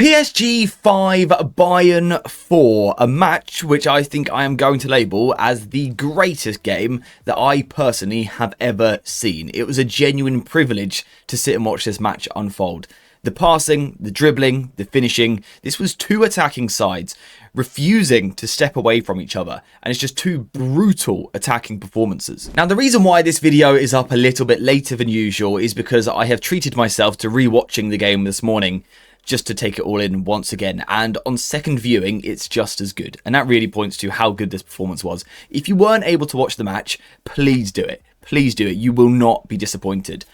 PSG 5, Bayern 4, a match which I think I am going to label as the greatest game that I personally have ever seen. It was a genuine privilege to sit and watch this match unfold. The passing, the dribbling, the finishing, this was two attacking sides refusing to step away from each other, and it's just two brutal attacking performances. Now, the reason why this video is up a little bit later than usual is because I have treated myself to re-watching the game this morning just to take it all in once again, and on second viewing it's just as good, and that really points to how good this performance was. If you weren't able to watch the match, please do it. Please do it. You will not be disappointed.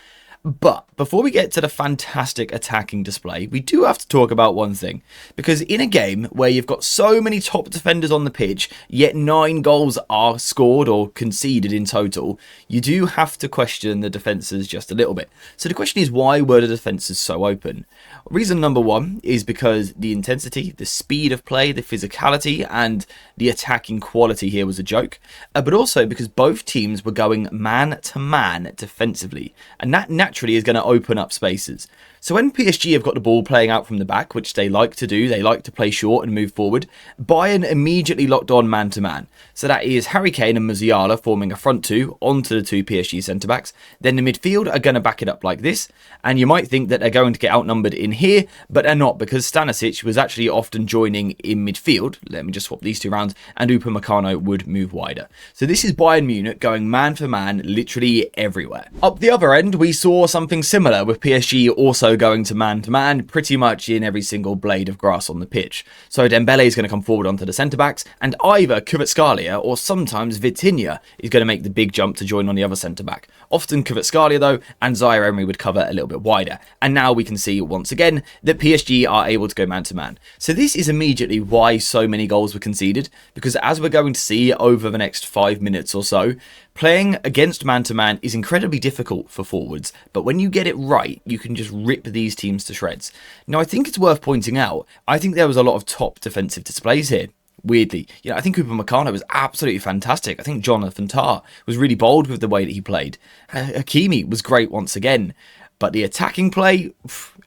But before we get to the fantastic attacking display, we do have to talk about one thing. Because in a game where you've got so many top defenders on the pitch, yet 9 goals are scored or conceded in total, you do have to question the defences just a little bit. So the question is, why were the defences so open? Reason number one is because the intensity, the speed of play, the physicality, and the attacking quality here was a joke. But also because both teams were going man-to-man defensively. And that naturally is going to open up spaces. So when PSG have got the ball playing out from the back, which they like to do, they like to play short and move forward, Bayern immediately locked on man-to-man. So that is Harry Kane and Musiala forming a front two onto the two PSG centre-backs. Then the midfield are going to back it up like this, and you might think that they're going to get outnumbered in here, but they're not, because Stanisic was actually often joining in midfield. Let me just swap these two rounds, and Upamecano would move wider. So this is Bayern Munich going man-for-man literally everywhere. Up the other end, we saw something similar, with PSG also going to man-to-man pretty much in every single blade of grass on the pitch. So Dembele is going to come forward onto the centre-backs, and either Kvaratskhelia or sometimes Vitinha is going to make the big jump to join on the other centre-back. Often Kvaratskhelia though, and Zaire Emery would cover a little bit wider. And now we can see once again that PSG are able to go man-to-man. So this is immediately why so many goals were conceded, because as we're going to see over the next 5 minutes or so, playing against man-to-man is incredibly difficult for forwards, but when you get it right, you can just rip these teams to shreds. Now, I think it's worth pointing out, I think there was a lot of top defensive displays here. Weirdly, I think Upamecano was absolutely fantastic. I think Jonathan Tah was really bold with the way that he played. Hakimi was great once again. But the attacking play,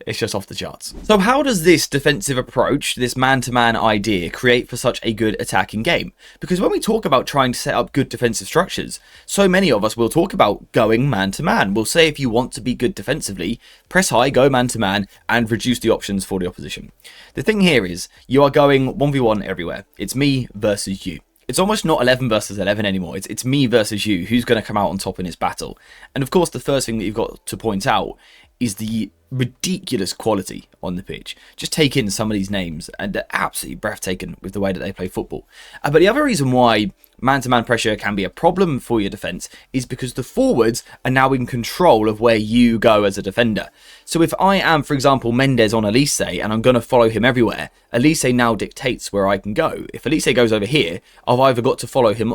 it's just off the charts. So how does this defensive approach, this man-to-man idea, create for such a good attacking game? Because when we talk about trying to set up good defensive structures, so many of us will talk about going man-to-man. We'll say if you want to be good defensively, press high, go man-to-man, and reduce the options for the opposition. The thing here is, you are going 1v1 everywhere. It's me versus you. It's almost not 11 versus 11 anymore. It's me versus you. Who's going to come out on top in this battle? And of course, the first thing that you've got to point out is the ridiculous quality on the pitch. Just take in some of these names, and they're absolutely breathtaking with the way that they play football. But the other reason why man-to-man pressure can be a problem for your defence is because the forwards are now in control of where you go as a defender. So if I am, for example, Mendes on Olise, and I'm going to follow him everywhere, Olise now dictates where I can go. If Olise goes over here, I've either got to follow him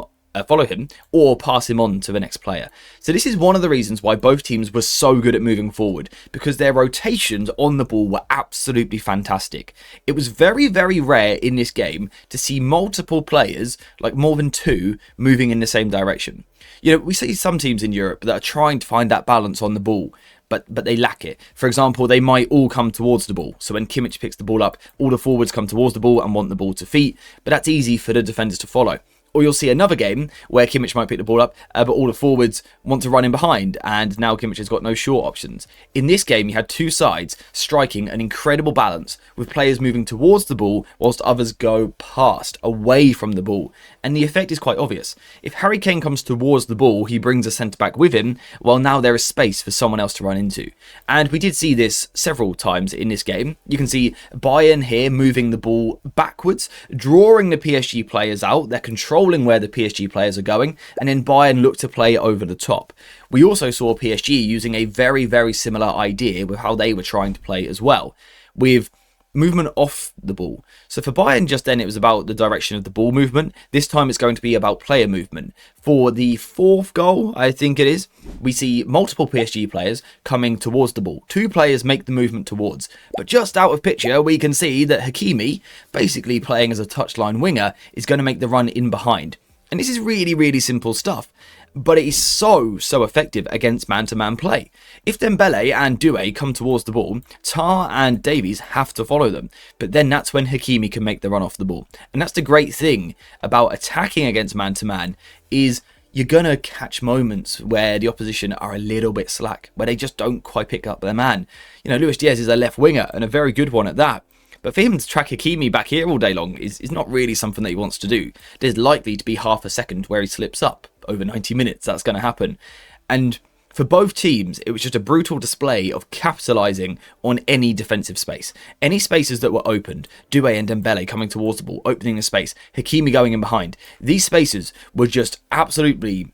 or pass him on to the next player. So this is one of the reasons why both teams were so good at moving forward, because their rotations on the ball were absolutely fantastic. It was very, very rare in this game to see multiple players, like more than 2, moving in the same direction. We see some teams in Europe that are trying to find that balance on the ball, but they lack it. For example, they might all come towards the ball. So when Kimmich picks the ball up, all the forwards come towards the ball and want the ball to feet, but that's easy for the defenders to follow. Or you'll see another game where Kimmich might pick the ball up, but all the forwards want to run in behind, and now Kimmich has got no short options. In this game, you had two sides striking an incredible balance, with players moving towards the ball whilst others go past, away from the ball. And the effect is quite obvious. If Harry Kane comes towards the ball, he brings a centre-back with him, while now there is space for someone else to run into. And we did see this several times in this game. You can see Bayern here moving the ball backwards, drawing the PSG players out. They're controlling where the PSG players are going, and then Bayern look to play over the top. We also saw PSG using a very, very similar idea with how they were trying to play as well, with movement off the ball. So for Bayern just then, it was about the direction of the ball movement. This time it's going to be about player movement. For the 4th goal, I think it is, we see multiple PSG players coming towards the ball. 2 players make the movement towards, but just out of picture we can see that Hakimi, basically playing as a touchline winger, is going to make the run in behind. And this is really, really simple stuff. but it is so effective against man-to-man play. If Dembele and Doué come towards the ball, Tar and Davies have to follow them, but then that's when Hakimi can make the run off the ball. And that's the great thing about attacking against man-to-man, is you're going to catch moments where the opposition are a little bit slack, where they just don't quite pick up their man. You know, Luis Diaz is a left winger, and a very good one at that. But for him to track Hakimi back here all day long is not really something that he wants to do. There's likely to be half a second where he slips up. Over 90 minutes, that's going to happen. And for both teams, it was just a brutal display of capitalising on any defensive space. Any spaces that were opened, Doué and Dembele coming towards the ball, opening the space, Hakimi going in behind. These spaces were just absolutely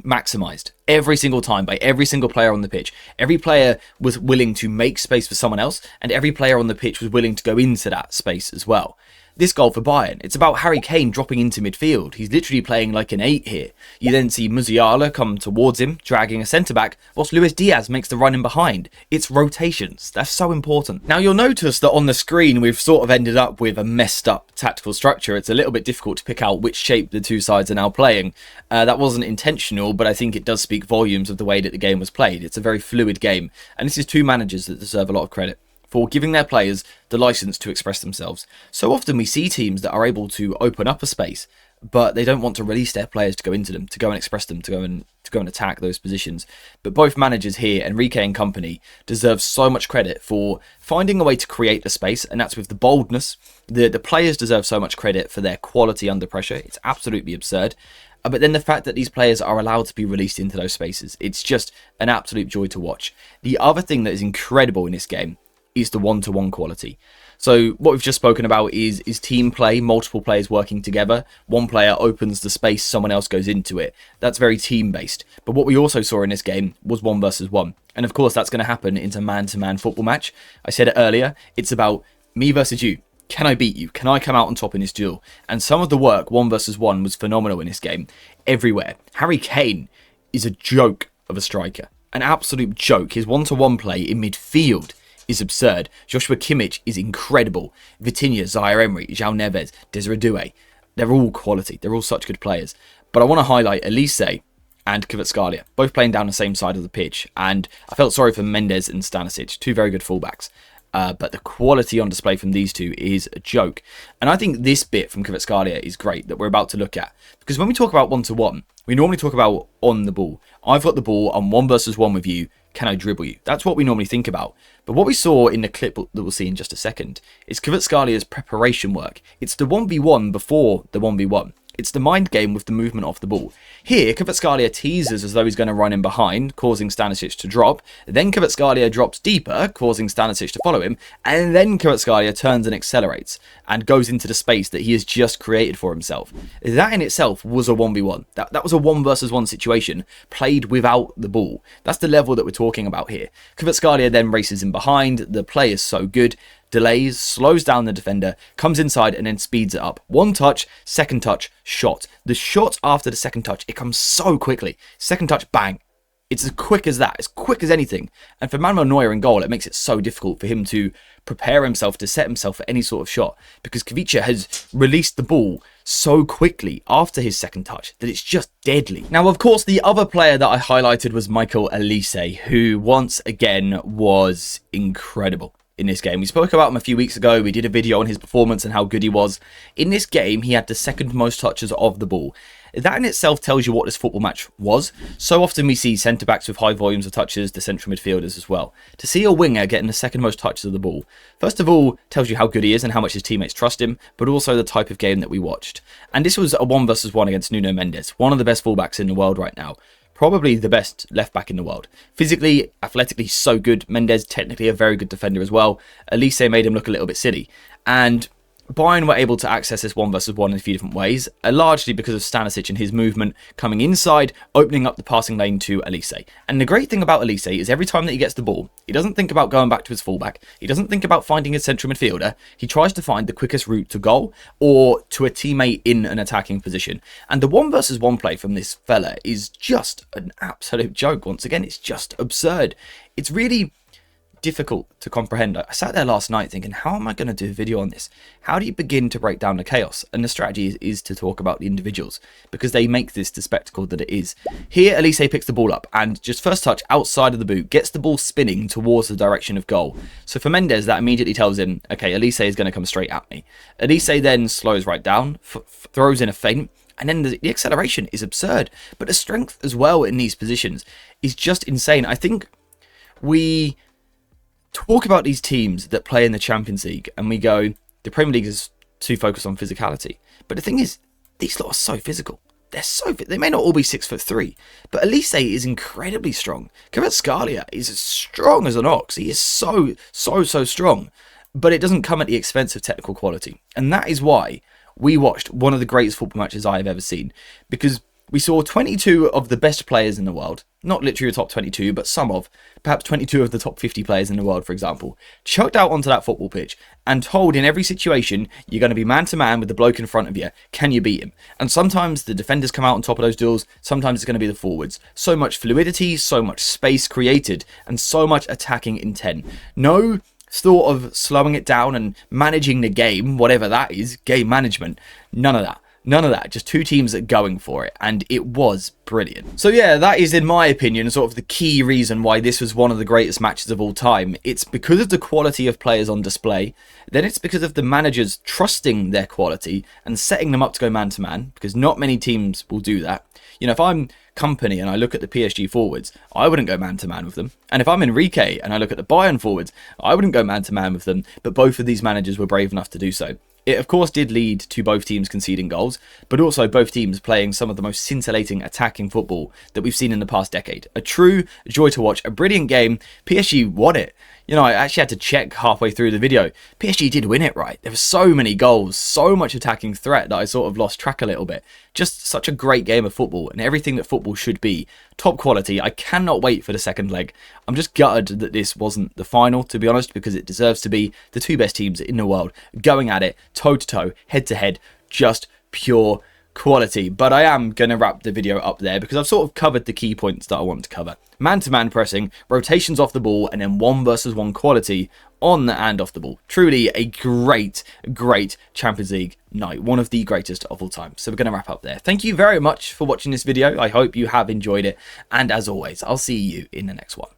maximised every single time by every single player on the pitch. Every player was willing to make space for someone else, and every player on the pitch was willing to go into that space as well. This goal for Bayern, it's about Harry Kane dropping into midfield. He's literally playing like an 8 here. You then see Musiala come towards him, dragging a centre-back, whilst Luis Diaz makes the run in behind. It's rotations. That's so important. Now, you'll notice that on the screen, we've sort of ended up with a messed up tactical structure. It's a little bit difficult to pick out which shape the two sides are now playing. That wasn't intentional, but I think it does speak volumes of the way that the game was played. It's a very fluid game, and this is two managers that deserve a lot of credit for giving their players the license to express themselves. So often we see teams that are able to open up a space, but they don't want to release their players to go into them, to go and express them, to go and attack those positions. But both managers here, Enrique and company, deserve so much credit for finding a way to create the space, and that's with the boldness. The players deserve so much credit for their quality under pressure. It's absolutely absurd. But then the fact that these players are allowed to be released into those spaces, it's just an absolute joy to watch. The other thing that is incredible in this game is the one-to-one quality. So what we've just spoken about is team play, multiple players working together. One player opens the space, someone else goes into it. That's very team-based. But what we also saw in this game was 1 versus 1. And of course, that's going to happen into man-to-man football match. I said it earlier, it's about me versus you. Can I beat you? Can I come out on top in this duel? And some of the work 1 versus 1 was phenomenal in this game. Everywhere. Harry Kane is a joke of a striker. An absolute joke. His one-to-one play in midfield is absurd. Joshua Kimmich is incredible. Vitinha, Zaire Emery, João Neves, Desiree Doué. They're all quality. They're all such good players. But I want to highlight Olise and kvaratskhelia, both playing down the same side of the pitch. And I felt sorry for Mendes and Stanisic, two very good fullbacks. But the quality on display from these two is a joke. And I think this bit from kvaratskhelia is great that we're about to look at. Because when we talk about one-to-one, we normally talk about on the ball. I've got the ball, I'm 1 versus 1 with you. Can I dribble you? That's what we normally think about. But what we saw in the clip that we'll see in just a second is kvaratskhelia preparation work. It's the 1v1 before the 1v1. It's the mind game with the movement off the ball. Here, kvaratskhelia teases as though he's going to run in behind, causing Stanisic to drop. Then kvaratskhelia drops deeper, causing Stanisic to follow him. And then kvaratskhelia turns and accelerates and goes into the space that he has just created for himself. That in itself was a 1v1. That was a 1 versus 1 situation played without the ball. That's the level that we're talking about here. Kvaratskhelia then races in behind. The play is so good. Delays, slows down the defender, comes inside and then speeds it up. 1 touch, 2nd touch, shot. The shot after the 2nd touch, it comes so quickly. 2nd touch, bang. It's as quick as that, as quick as anything. And for Manuel Neuer in goal, it makes it so difficult for him to prepare himself, to set himself for any sort of shot. Because Kvaratskhelia has released the ball so quickly after his 2nd touch that it's just deadly. Now, of course, the other player that I highlighted was Michael Olise, who once again was incredible in this game. We spoke about him a few weeks ago. We did a video on his performance and how good he was. In this game, he had the 2nd most touches of the ball. That in itself tells you what this football match was. So often we see centre-backs with high volumes of touches, the central midfielders as well. To see a winger getting the 2nd most touches of the ball, first of all, tells you how good he is and how much his teammates trust him, but also the type of game that we watched. And this was a 1 versus 1 against Nuno Mendes, one of the best fullbacks in the world right now. Probably the best left back in the world. Physically, athletically, so good. Mendes, technically a very good defender as well. Olise made him look a little bit silly. And Bayern were able to access this 1 versus 1 in a few different ways, largely because of Stanisic and his movement coming inside, opening up the passing lane to Olise. And the great thing about Olise is every time that he gets the ball, he doesn't think about going back to his fullback, he doesn't think about finding his central midfielder, he tries to find the quickest route to goal or to a teammate in an attacking position. And the 1 versus 1 play from this fella is just an absolute joke. Once again, it's just absurd. It's really difficult to comprehend. I sat there last night thinking, how am I going to do a video on this? How do you begin to break down the chaos? And the strategy is to talk about the individuals, because they make this the spectacle that it is. Here, Olise picks the ball up and just first touch outside of the boot, gets the ball spinning towards the direction of goal. So for Mendes, that immediately tells him, okay, Olise is going to come straight at me. Olise then slows right down, throws in a feint, and then the acceleration is absurd. But the strength as well in these positions is just insane. I think we talk about these teams that play in the Champions League and we go, the Premier League is too focused on physicality. But the thing is, these lot are so physical. They may not all be 6'3", but Olise is incredibly strong. Kvaratskhelia is as strong as an ox. He is so strong. But it doesn't come at the expense of technical quality. And that is why we watched one of the greatest football matches I have ever seen. Because we saw 22 of the best players in the world, not literally the top 22, but some of, perhaps 22 of the top 50 players in the world, for example, chucked out onto that football pitch and told in every situation, you're going to be man-to-man with the bloke in front of you. Can you beat him? And sometimes the defenders come out on top of those duels, sometimes it's going to be the forwards. So much fluidity, so much space created, and so much attacking intent. No thought of slowing it down and managing the game, whatever that is, game management. None of that. None of that, just two teams going for it, and it was brilliant. So yeah, that is, in my opinion, sort of the key reason why this was one of the greatest matches of all time. It's because of the quality of players on display, then it's because of the managers trusting their quality and setting them up to go man-to-man, because not many teams will do that. You know, if I'm Company and I look at the PSG forwards, I wouldn't go man-to-man with them. And if I'm Enrique and I look at the Bayern forwards, I wouldn't go man-to-man with them, but both of these managers were brave enough to do so. It, of course, did lead to both teams conceding goals, but also both teams playing some of the most scintillating attacking football that we've seen in the past decade. A true joy to watch, a brilliant game. PSG won it. You know, I actually had to check halfway through the video. PSG did win it, right? There were so many goals, so much attacking threat that I sort of lost track a little bit. Just such a great game of football and everything that football should be. Top quality. I cannot wait for the second leg. I'm just gutted that this wasn't the final, to be honest, because it deserves to be the two best teams in the world going at it, toe-to-toe, head-to-head, just pure quality. But I am going to wrap the video up there because I've sort of covered the key points that I want to cover. Man-to-man pressing, rotations off the ball, and then 1-versus-1 quality on and off the ball. Truly a great Champions League night. One of the greatest of all time. So we're going to wrap up there. Thank you very much for watching this video. I hope you have enjoyed it. And as always, I'll see you in the next one.